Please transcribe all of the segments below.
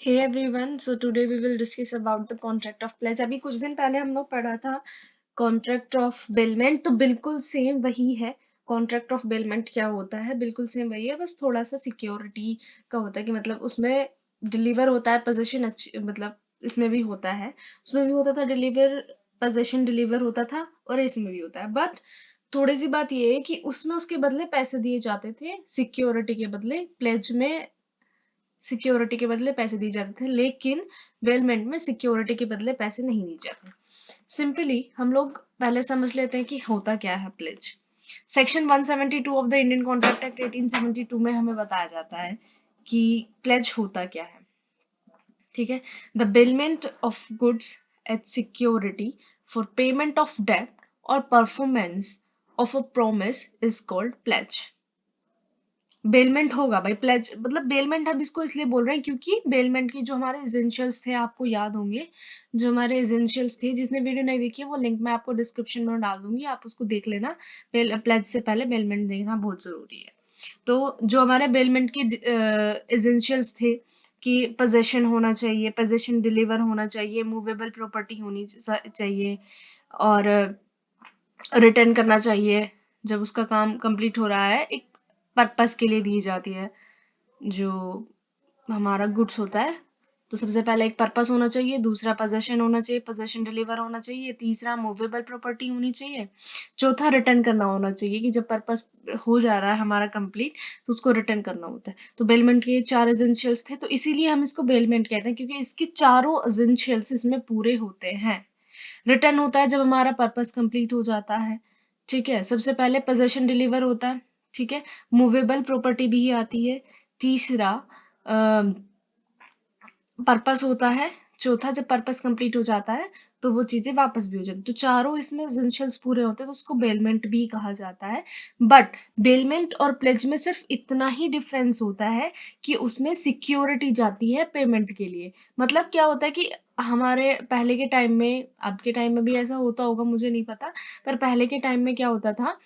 Hey everyone, so today we will discuss about the contract of pledge. अभी कुछ दिन पहले हम लोग पढ़ा था कॉन्ट्रैक्ट ऑफ बेलमेंट, तो बिल्कुल सेम वही है। कॉन्ट्रैक्ट ऑफ बेलमेंट क्या होता है, बिल्कुल सेम वही है, बस थोड़ा सा सिक्योरिटी का होता है कि मतलब उसमें डिलीवर होता है पोजीशन अच्छी, मतलब इसमें भी होता है, उसमें भी होता था डिलीवर, पोजीशन डिलीवर होता था और इसमें भी होता है। बट थोड़ी सी बात ये है कि उसमें उसके बदले पैसे दिए जाते थे, सिक्योरिटी के बदले। प्लेज में सिक्योरिटी के बदले पैसे दिए जाते थे, लेकिन बेलमेंट में सिक्योरिटी के बदले पैसे नहीं दिए जाते। सिंपली हम लोग पहले समझ लेते हैं कि होता क्या है pledge. Section 172 of the Indian contract act 1872 में हमें बताया जाता है कि प्लेज होता क्या है। ठीक है, the bailment of goods at security for payment of debt और performance of a promise is called pledge. Bailment होगा भाई, प्लेज मतलब बेलमेंट हम इसको इसलिए बोल रहे हैं क्योंकि बेलमेंट की जो हमारे एसेंशियल्स थे, आपको याद होंगे, जो हमारे एसेंशियल्स थे, जिसने वीडियो नहीं देखी है वो लिंक मैं आपको डिस्क्रिप्शन में डाल दूंगी, आप उसको देख लेना। प्लेज से पहले बेलमेंट देखना बहुत जरूरी है। तो जो हमारे बेलमेंट की एसेंशियल्स थे कि पोजेशन होना चाहिए, पोजेशन डिलीवर होना चाहिए, मूवेबल प्रॉपर्टी होनी चाहिए, और रिटर्न करना चाहिए जब उसका काम कंप्लीट हो रहा है, एक पर्पस के लिए दी जाती है। जो हमारा गुड्स होता है, तो सबसे पहले एक पर्पस होना चाहिए, दूसरा पोजेशन होना चाहिए, पोजेशन डिलीवर होना चाहिए, तीसरा मूवेबल प्रॉपर्टी होनी चाहिए, चौथा रिटर्न करना होना चाहिए कि जब पर्पस हो जा रहा है हमारा कंप्लीट तो उसको रिटर्न करना होता है। तो बेलमेंट के ये चार एसेंशियल्स थे, तो इसीलिए हम इसको बेलमेंट कहते हैं क्योंकि इसके चारों एसेंशियल्स इसमें पूरे होते हैं। रिटर्न होता है जब हमारा पर्पस कंप्लीट हो जाता है। ठीक है, सबसे पहले पोजेशन डिलीवर होता है। ठीक है, मूवेबल प्रॉपर्टी भी आती है। तीसरा पर्पस होता है। चौथा, जब पर्पस कंप्लीट हो जाता है तो वो चीजें वापस भी हो जाती है। तो चारों इसमें एसेंशियल्स पूरे होते हैं, तो उसको बेलमेंट भी कहा जाता है। बट बेलमेंट और प्लेज में सिर्फ इतना ही डिफरेंस होता है कि उसमें सिक्योरिटी जाती है पेमेंट के लिए। मतलब क्या होता है कि हमारे पहले के टाइम में, अब के टाइम में भी ऐसा होता होगा मुझे नहीं पता, पर पहले के टाइम में क्या होता था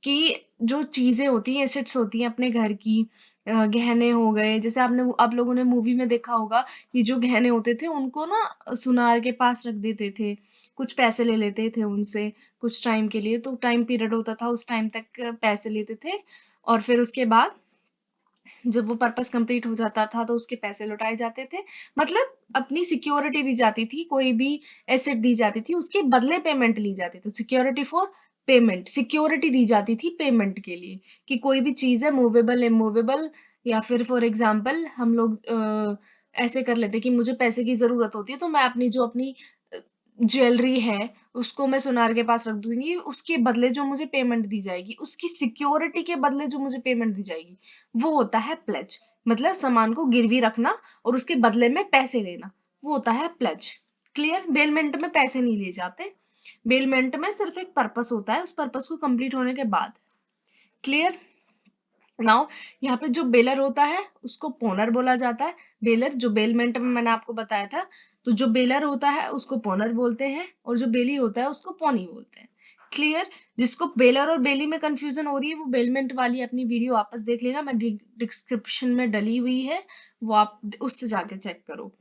कि जो चीजें होती हैं, एसेट्स होती हैं अपने घर की, गहने हो गए, जैसे आपने आप लोगों ने मूवी में देखा होगा कि जो गहने होते थे उनको ना सुनार के पास रख देते थे, कुछ पैसे ले लेते थे उनसे कुछ टाइम के लिए, तो टाइम पीरियड होता था, उस टाइम तक पैसे लेते थे, और फिर उसके बाद जब वो पर्पस कंप्लीट हो जाता था तो उसके पैसे लौटाए जाते थे। मतलब अपनी सिक्योरिटी दी जाती थी, कोई भी एसेट दी जाती थी, उसके बदले पेमेंट ली जाती थी। सिक्योरिटी फॉर पेमेंट, सिक्योरिटी दी जाती थी पेमेंट के लिए कि कोई भी चीज है मूवेबल इमूवेबल, या फिर फॉर एग्जाम्पल हम लोग ऐसे कर लेते कि मुझे पैसे की जरूरत होती है तो मैं अपनी जो अपनी ज्वेलरी है उसको मैं सुनार के पास रख दूंगी, उसके बदले जो मुझे पेमेंट दी जाएगी, उसकी सिक्योरिटी के बदले जो मुझे पेमेंट दी जाएगी, वो होता है प्लेज। मतलब सामान को गिरवी रखना और उसके बदले में पैसे लेना, वो होता है प्लेज। क्लियर? बेलमेंट में पैसे नहीं लिए जाते, बेलमेंट में सिर्फ एक पर्पस होता है, उस पर्पस को कंप्लीट होने के बाद। क्लियर? नाउ यहाँ पे जो बेलर होता है उसको पोनर बोला जाता है। बेलर जो बेलमेंट में मैंने आपको बताया था, तो जो बेलर होता है उसको पोनर बोलते हैं, और जो बेली होता है उसको पोनी बोलते हैं। क्लियर? जिसको बेलर और बेली में कंफ्यूजन हो रही है वो बेलमेंट वाली अपनी वीडियो वापस देख लेना, मैं डिस्क्रिप्शन में डली हुई है, वो आप उससे जाके चेक करो।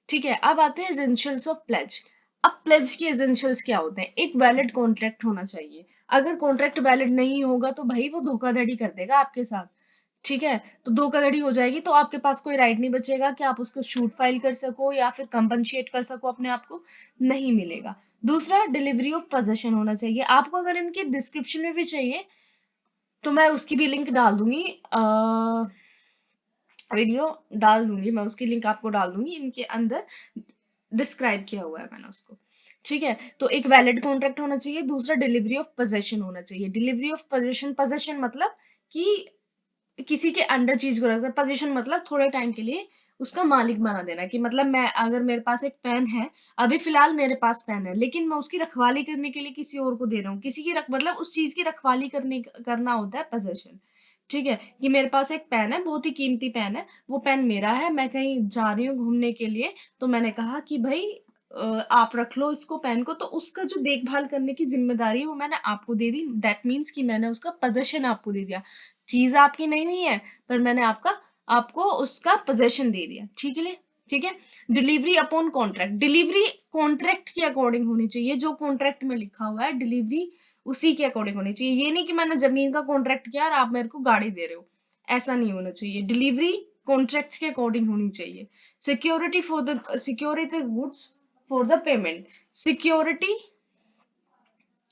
ठीक है, अब आते हैं एसेंशियल्स ऑफ प्लेज। अब प्लेज के एसेंशियल्स क्या होते हैं? एक वैलिड कॉन्ट्रैक्ट होना चाहिए। अगर कॉन्ट्रैक्ट वैलिड नहीं होगा तो भाई वो धोखाधड़ी कर देगा आपके साथ। ठीक है, तो धोखाधड़ी हो जाएगी तो आपके पास कोई राइट नहीं बचेगा कि आप उसको शूट फाइल कर सको या फिर कंपनशेट कर सको अपने आप को, नहीं मिलेगा। दूसरा, डिलीवरी ऑफ पोजेशन होना चाहिए। आपको अगर इनके डिस्क्रिप्शन में भी चाहिए तो मैं उसकी भी लिंक डाल दूंगी, वीडियो डाल दूंगी, मैं उसकी लिंक आपको डाल दूंगी, इनके अंदर डिस्क्राइब किया हुआ है मैंने उसको। ठीक है, तो एक वैलिड कॉन्ट्रैक्ट होना चाहिए। दूसरा, डिलीवरी ऑफ पोजेशन होना चाहिए। डिलीवरी ऑफ पोजेशन, पोजेशन मतलब कि किसी के अंडर चीज को रखना। पोजीशन मतलब थोड़े टाइम के लिए उसका मालिक बना देना, कि मतलब मैं, अगर मेरे पास एक पेन है, अभी फिलहाल मेरे पास पेन है, लेकिन मैं उसकी रखवाली करने के लिए किसी और को दे रहा हूँ, किसी की मतलब उस चीज की रखवाली करना होता है पोजेशन। ठीक है, कि मेरे पास एक पेन है, बहुत ही कीमती पेन है, वो पेन मेरा है, मैं कहीं जा रही हूँ घूमने के लिए, तो मैंने कहा कि भाई आप रख लो इसको, पेन को, तो उसका जो देखभाल करने की जिम्मेदारी है वो मैंने आपको दे दी। दैट मीन्स कि मैंने उसका पोजेशन आपको दे दिया। चीज आपकी नहीं हुई है, पर मैंने आपको उसका पोजेशन दे दिया। ठीक है? ठीक है। Delivery upon contract, delivery contract के अकॉर्डिंग होनी चाहिए, जो कॉन्ट्रैक्ट में लिखा हुआ है डिलीवरी उसी के अकॉर्डिंग होनी चाहिए। ये नहीं कि मैंने जमीन का कॉन्ट्रैक्ट किया और आप मेरे को गाड़ी दे रहे हो, ऐसा नहीं होना चाहिए। डिलीवरी कॉन्ट्रैक्ट के अकॉर्डिंग होनी चाहिए। Security for the security goods for the payment, security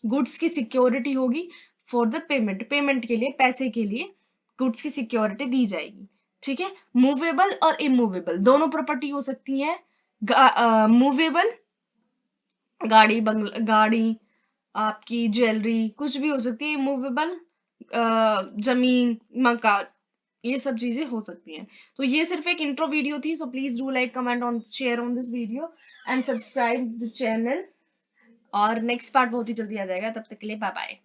goods की सिक्योरिटी होगी फॉर द पेमेंट, पेमेंट के लिए, पैसे के लिए गुड्स की सिक्योरिटी दी जाएगी। ठीक है। मूवेबल और इमूवेबल दोनों प्रॉपर्टी हो सकती है। मूवेबल गाड़ी, बंगला, गाड़ी, आपकी ज्वेलरी कुछ भी हो सकती है। इमूवेबल जमीन, मकान, ये सब चीजें हो सकती हैं। तो ये सिर्फ एक इंट्रो वीडियो थी। So please do like, comment on, share on this video and subscribe the channel. और नेक्स्ट पार्ट बहुत ही जल्दी आ जाएगा, तब तक के लिए बाय बाय।